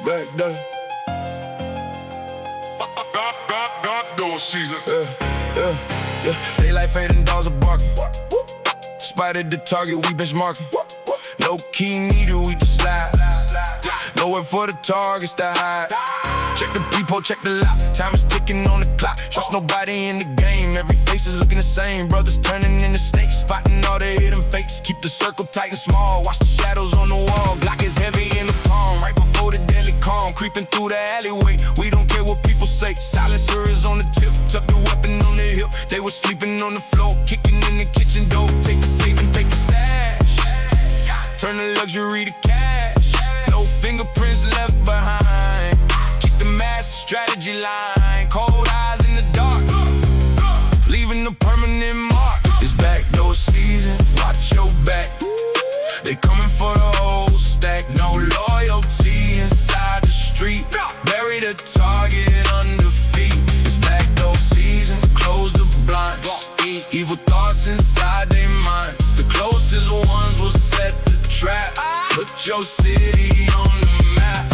Backdoor. Backdoor season. Yeah. Daylight fading, dogs are barking. Spotted the target, we benchmarking. Low key needle, we just slide. Nowhere for the targets to hide. Check the peephole, check the lock. Time is ticking on the clock. Trust nobody in the game. Every face is looking the same. Brothers turning into snakes, spotting all the hidden fakes. Keep the circle tight and small. Watch the shadows on the wall. Glock is heavy in the palm. Right before the deadly calm, creeping through the alleyway. We don't care what people say. Silencer is on the tip. Tuck the weapon on the hip. They were sleeping on the floor, kicking in the kitchen door. Take the safe and take the stash. Turn the luxury to cash. No fingerprints left behind. Keep the master strategy line. Cold eyes in the dark, leaving a permanent mark. It's backdoor season, watch your back. They coming for the whole stack. No loyalty inside the street. Bury the target under feet. It's backdoor season, close the blinds. Evil thoughts inside their minds. The closest ones will set the trap. Put your city on the map.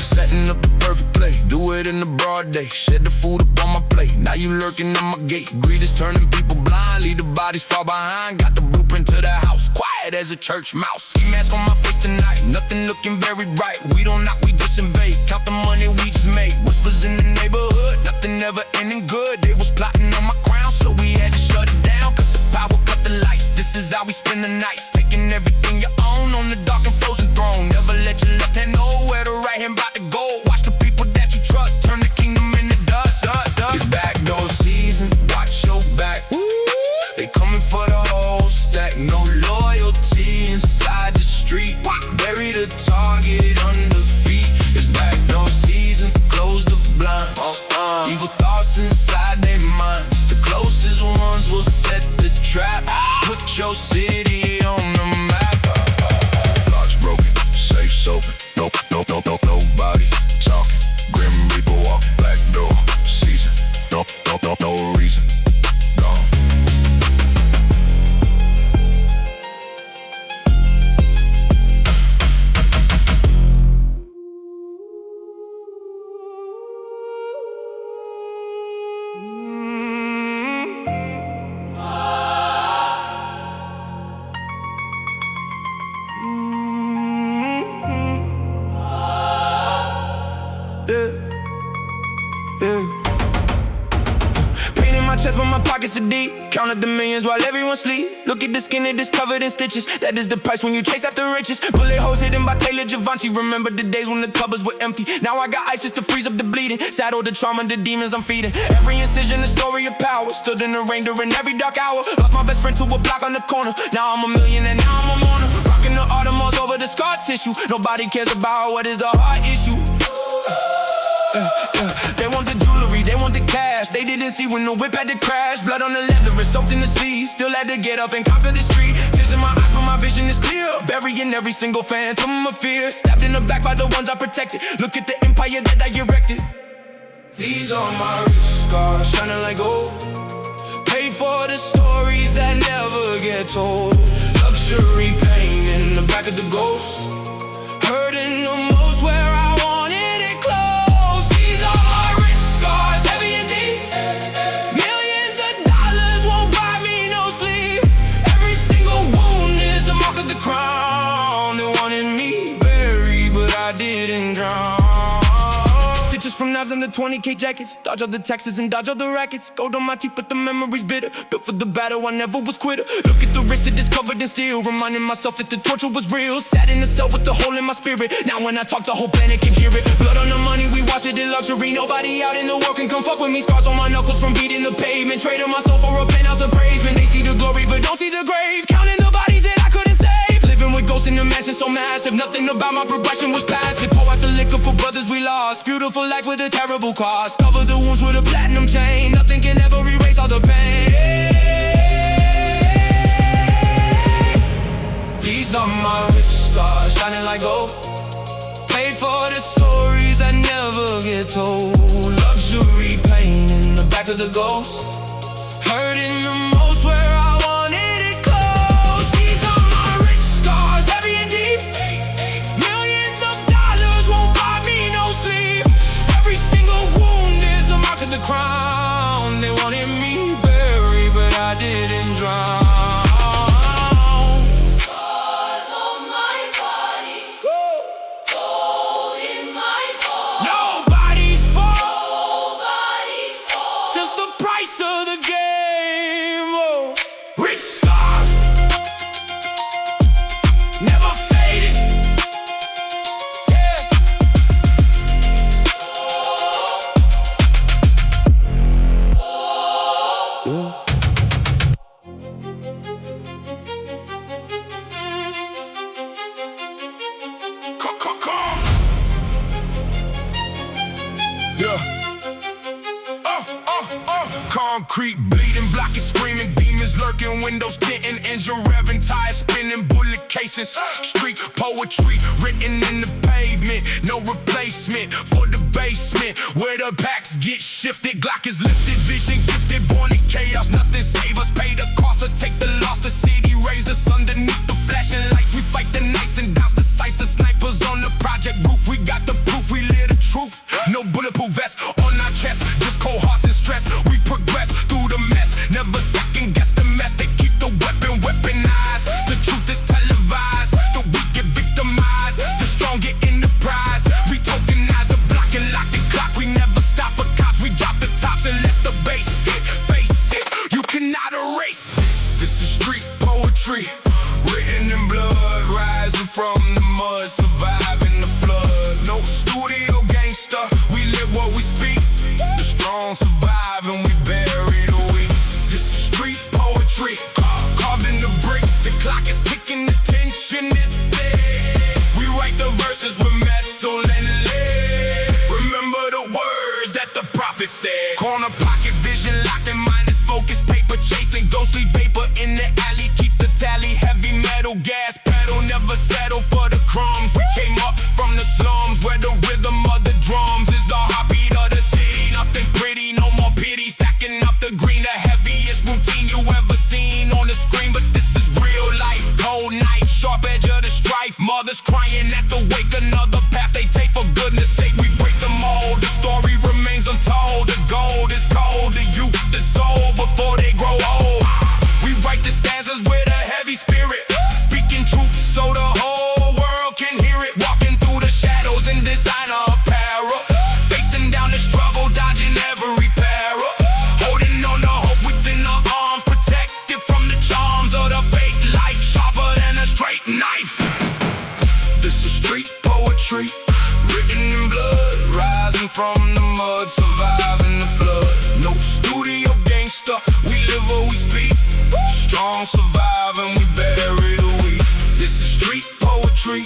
Setting up the perfect play. Do it in the broad day. Shed the food up on my plate. Now you lurking at my gate. Greed is turning people blind. Leave the bodies far behind. Got the blueprint to the house. Quiet as a church mouse. Ski mask on my face tonight. Nothing looking very bright. We don't knock, we just invade. Count the money we just made. Whispers in the neighborhood. Nothing ever ending good. They was plotting on my crown, so we had to shut it down. Cut the power, cut the lights. This is how we spend the nights. Taking everything you own on the dark and frozen throne. Never let your left hand know where the right hand about to go. Watch the people that you trust turn the kingdom into dust. It's backdoor season, watch your back. They coming for the whole stack. No loyalty inside the street. Bury the target under feet. It's backdoor season, close the blinds. Evil thoughts inside their minds. The closest ones will set the trap. Put your city on the map. Locks broken, safes open. Nobody talking. Grim Reaper walking. Backdoor season. No reason. Gone. Pain in my chest, but my pockets are deep. Counted the millions while everyone sleep. Look at the skin, it is covered in stitches. That is the price when you chase after riches. Bullet holes hidden by Taylor Givenchy. Remember the days when the cupboards were empty. Now I got ice just to freeze up the bleeding. Saddle the trauma, the demons I'm feeding. Every incision, a story of power. Stood in the rain during every dark hour. Lost my best friend to a block on the corner. Now I'm a millionaire, now I'm a mourner. Rocking the Audemars over the scar tissue. Nobody cares about what is the heart issue. They want the jewelry, they want the cash. They didn't see when the whip had to crash. Blood on the leather, it's soaked in the sea. Still had to get up and conquer the street. Tears in my eyes, but my vision is clear. Burying every single phantom of fear. Stabbed in the back by the ones I protected. Look at the empire that I erected. These are my rich scars, shining like gold. Pay for the stories that never get told. Luxury pain in the back of the ghost. Hurting the most where I wanted it close. These are my rich scars, heavy and deep. Millions of dollars won't buy me no sleep. Every single wound is a mark of the crown. They wanted me buried, but I didn't drown. Stitches from knives under 20K jackets. Dodge all the taxes and dodge all the rackets. Gold on my teeth, but the memory's bitter. Built for the battle, I never was quitter. Look at the wrist, it is covered in steel. Reminding myself that the torture was real. Sat in the cell with the hole in my spirit. Now when I talk, the whole planet can hear it. Blood on the money, we wash it in luxury. Nobody out in the world can come fuck with me. Scars on my knuckles from beating the pavement. Traded my soul for a penthouse appraisement. They see the glory, but don't see the grave. Counting the bodies that I couldn't save. Living with ghosts in a mansion so massive. Nothing about my progression was passive. Pour out the liquor for brothers we lost. Beautiful life with a terrible cost. Cover the wounds with a platinum chain. Nothing can ever erase all the pain. These are my rich stars, shining like gold. Paid for the stories that never get told. Luxury pain in the back of the ghost. Hurting the most where I wanted it close. These are my rich scars, heavy and deep. Millions of dollars won't buy concrete bleeding, blocking, screaming, demons lurking, windows tinting, engine revving, tires spinning, bullet cases. Street poetry written in the pavement, no replacement for the basement where the packs get shifted. Glock is lifted, vision gifted, born in chaos, nothing save us. Pay the cost or take the loss. The city raised us underneath the flashing lights. We fight the nights and douse the sights. The snipers on the project roof. We got the proof, we live the truth. No bulletproof vest on our chest, just cold hearts and stress. We progress through the mess, never second guess the method. Keep the weapon weaponized. The truth is televised. The weak get victimized, the strong get in the prize. We tokenize the block and lock the clock. We never stop for cops. We drop the tops and let the bass hit. Face it, you cannot erase this. This is street poetry, written in blood, rising from the mud, surviving the flood. No studio gangster, we live what we speak. The strong survive and we bury the weak. This is street poetry, carved in the brick. The clock is ticking, the tension is thick. We write the verses with metal and lead. Remember the words that the prophet said. Corner pocket vision locked and mind is focused. Paper chasing ghostly vapor in the alley. Keep the tally, heavy metal gas pedal. Never settle for the crumbs. We came up from the slums where the rhythm of the drums is the heartbeat of the city. Nothing pretty, no more pity. Stacking up the green, the heaviest routine you ever seen on the screen. But this is real life, cold night, sharp edge of the strife. Mothers crying at the wake, another path they take. For goodness sake, we break the mold. The story remains untold. The gold is cold, the youth, the soul before they grow old. We write the stanzas with a heavy spirit, speaking truth so the whole world can hear it. Walking through the shadows in designer apparel, facing down the struggle, dodging every peril. Holding on to hope within our arms, protected from the charms of the fake life, sharper than a straight knife. This is street poetry, written in blood, rising from the mud, surviving the flood. No studio gangster, we live what we speak. Strong survive and we bury the weak. This is street poetry,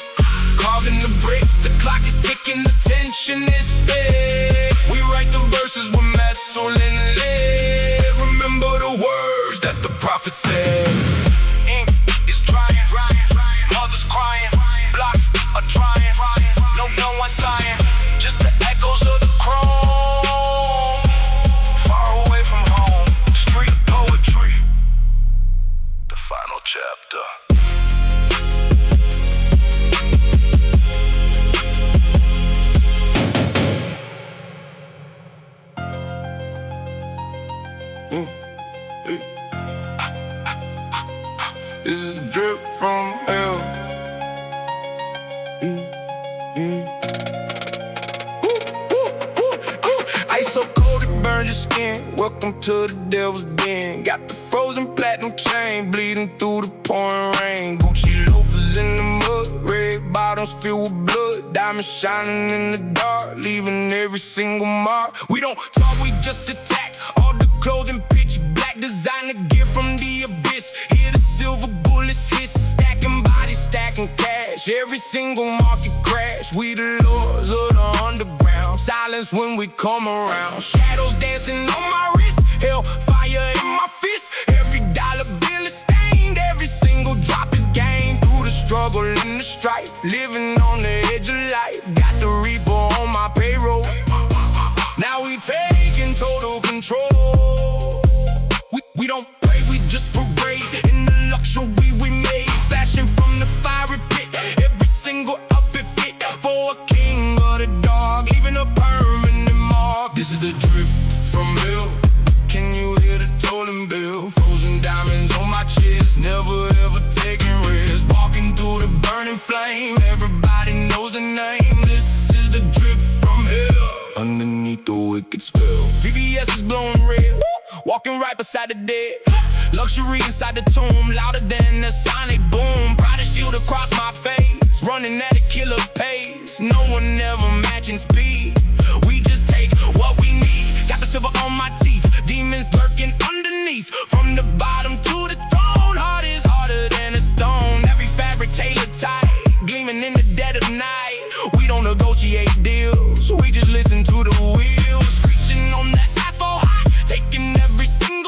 carved in the brick. The clock is ticking, the tension is thick. We write the verses with metal and lead. Remember the words that the prophet said. Ink is drying, mothers crying, blocks are trying. No one sighing, just the echoes of the chrome. Far away from home, street poetry, the final chapter. This is the drip from hell. Ice so cold it burns your skin. Welcome to the devil's den. Got the frozen platinum chain bleeding through the pouring rain. Gucci loafers in the mud, red bottoms filled with blood. Diamonds shining in the dark, leaving every single mark. We don't talk, we just attack. All the clothing pitch black, designer gear from the abyss. Hear the silver bullets hiss, stacking bodies, stacking cash. Every single market crash. We the lords of the underground. Silence when we come around. Shadows dancing on my wrist, hellfire in my fist. Every dollar bill is stained, every single drop is gained. Through the struggle and the strife, living on the edge of life. Got the reaper on my payroll. Now we taking total control. We don't pray, we just parade in the luxury we made. Fashion from the fiery pit, every single outfit fit for a king of the dark, leaving a permanent mark. This is the drip from hell. Can you hear the tolling bell? Frozen diamonds on my chest, never ever taking risks. Walking through the burning flame, everybody knows the name. This is the drip from hell, underneath the wicked spell. VVS is blowing red, walking right beside the dead. Luxury inside the tomb, louder than the sonic boom. Pride and shield across my face, running at a killer pace. No one ever matching speed. We just take what we need. Got the silver on my teeth, demons lurking underneath. From the bottom to the throne, heart is harder than a stone. Every fabric tailored tight, gleaming in the dead of night. We don't negotiate deals, we just listen to the wheels. Screeching on the asphalt high, taking every single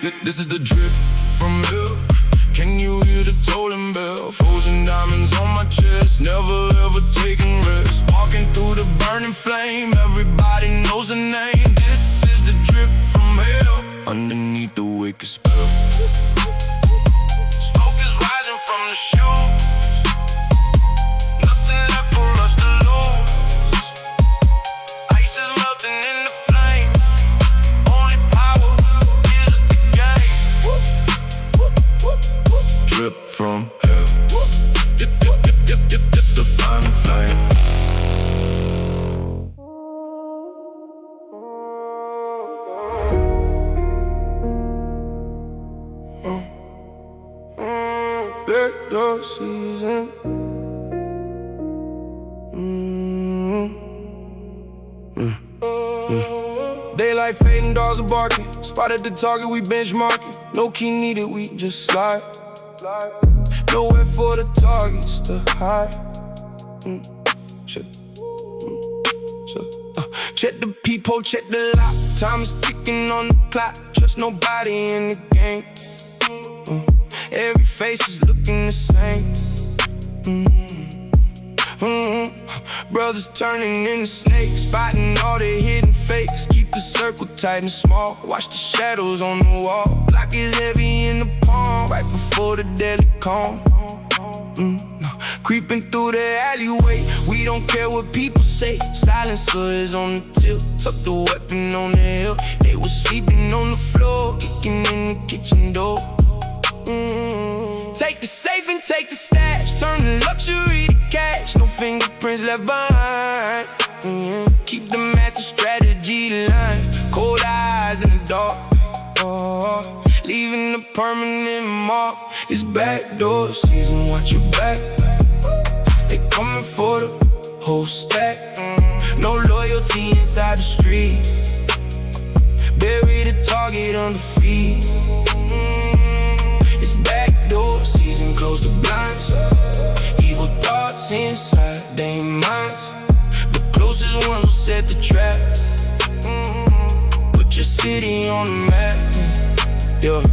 This is the drip from hell. Can you hear the tolling bell? Frozen diamonds on my chest, never ever taking rest. Walking through the burning flame, everybody knows the name. This is the drip from hell, underneath the wicked spell. Smoke is rising from the shoes, nothing left for us to lose. Ice is melting in the flame, only power is the game. Drip from hell, dip the final flame. Backdoor season. Daylight fading, dogs are barking. Spotted the target, we benchmarking. No key needed, we just slide. Nowhere for the targets to hide. Check the peephole, check the lock. Time is ticking on the clock. Trust nobody in the game. Every face is looking the same. Brothers turning into snakes, spotting all the hidden fakes. Keep the circle tight and small. Watch the shadows on the wall. Block is heavy in the palm, right before the deadly calm. Creeping through the alleyway, we don't care what people say. Silencer is on the tip, tuck the weapon on the hill. They was sleeping on the floor, kicking in the kitchen door. Take the safe and take the stash, turn the luxury to cash. No fingerprints left behind. Keep the master strategy line, cold eyes in the dark, leaving a permanent mark. It's backdoor season, watch your back. They coming for the whole stack. No loyalty inside the street, bury the target under feet. It's backdoor season, close the blinds. Evil thoughts inside their minds. The closest ones will set the trap. Put your city on the map. Yeah,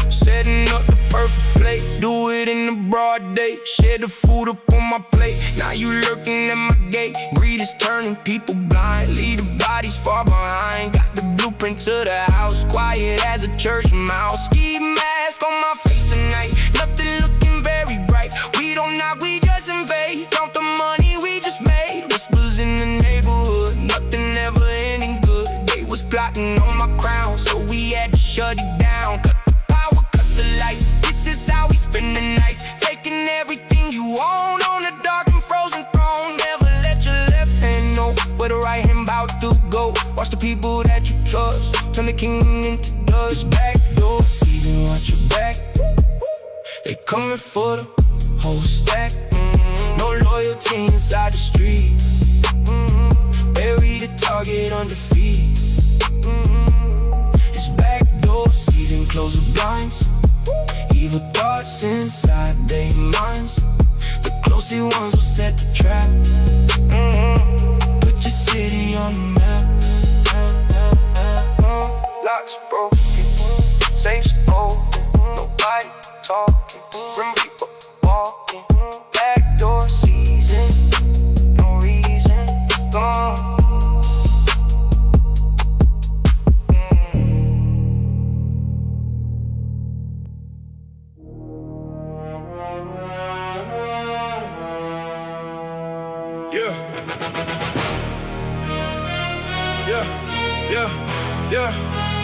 setting up the perfect plate. Do it in the broad day. Share the food up on my plate. Now you lurking at my gate. Greed is turning people blind. Leave the bodies far behind. Got the blueprint to the house, quiet as a church mouse. Ski mask on my face tonight, nothing looking very bright. We don't knock, we just invade. Count the money we just made. Whispers in the neighborhood, nothing ever ending good. They was plotting on my crown, so we had to shut it down. Cut the power, cut the lights. This is how we spend the nights, taking everything you own on a dark and frozen throne. Never let your left hand know where the right hand about to go. Watch the people that you trust turn the kingdom into dust. Backdoor season, watch your back. They coming for the whole stack. No loyalty inside the street, bury the target under feet. It's backdoor season, close the blinds. Evil thoughts inside their minds. The closest ones will set the trap. Put your city on the map. Locks broken, safes open, nobody talking. Room people walking. Backdoor season, no reason, gone.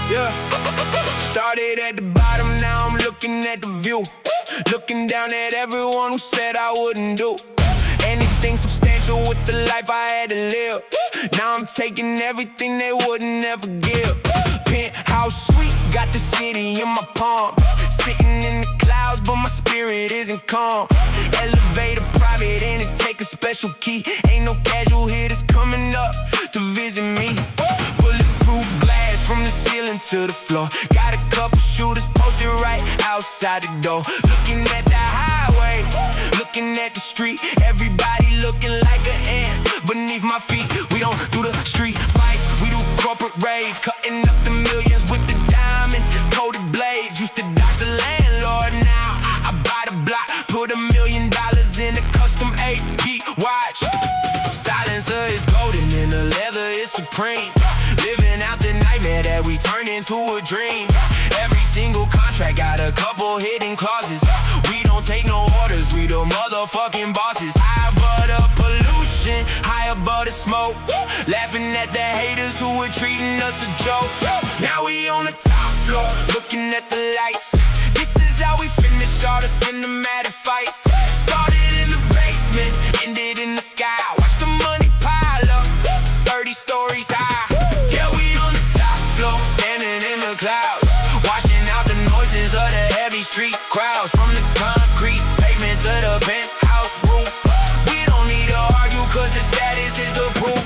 Yeah. Started at the bottom, now I'm looking at the view. Looking down at everyone who said I wouldn't do anything substantial with the life I had to live. Now I'm taking everything they wouldn't ever give. Penthouse suite, got the city in my palm. Sitting in the clouds, but my spirit isn't calm. Elevator private and it take a special key. Ain't no casual hitters coming up to visit me. Bulletproof glass from the ceiling to the floor. Got a couple shooters posted right outside the door. Looking at the highway, looking at the street. Everybody looking like an ant beneath my feet. We don't do the street fights, we do corporate raids. Cutting up the millions with the diamond coated blades. turned into a dream. Every single contract got a couple hidden clauses. We don't take no orders, we the motherfucking bosses. High above the pollution, high above the smoke. Laughing at the haters who were treating us a joke. Now we on the top floor, looking at the lights. This is how we finish all the cinematic fights. Started in the basement, ended in the sky. Watch the money pile up, 30 stories high. Yeah, we on the top floor, standing in the clouds, washing out the noises of the heavy street crowds. From the concrete pavement to the penthouse roof, we don't need to argue cause the status is the proof.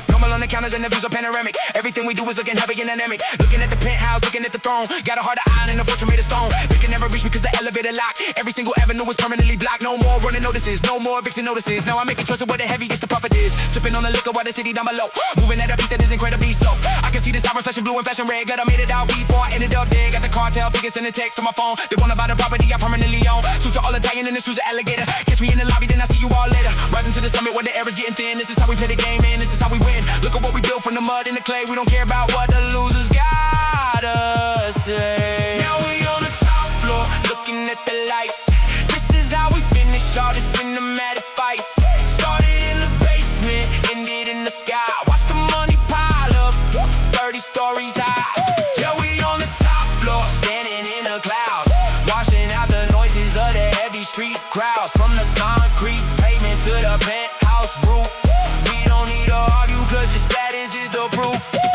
Normal on the counters and the views are panoramic. Everything we do is looking heavy and dynamic. Looking at the penthouse, looking at the throne. Got a heart of iron and a fortune made of stone. They can never reach me cause the elevator locked. Every single avenue is permanently blocked. No more running notices, no more eviction notices. Now I'm making choices where the heaviest the profit is. Sipping on the liquor while the city down below, moving at a pace that is incredibly slow. I can see the sirens flashing blue and flashing red. Glad I made it out before I ended up dead. Got the cartel figures sending text to my phone. They wanna buy the property I permanently own. Suits are all Italian and the shoes are alligator. Catch me in the lobby, then I see you all later. Rising to the summit where the air is getting thin. This is how we play the game and this is how we win. Look at what we built from the mud and the clay. We don't care about what the losers gotta say. Now we on the top floor, looking at the lights. This is how we finish all the cinematic fights. Started in the basement, ended in the sky. Watch the money pile up, 30 stories high. Yeah, we on the top floor, standing in the clouds, washing out the noises of the heavy street crowds. From the concrete pavement to the penthouse roof, we don't need to argue cause the status is the proof.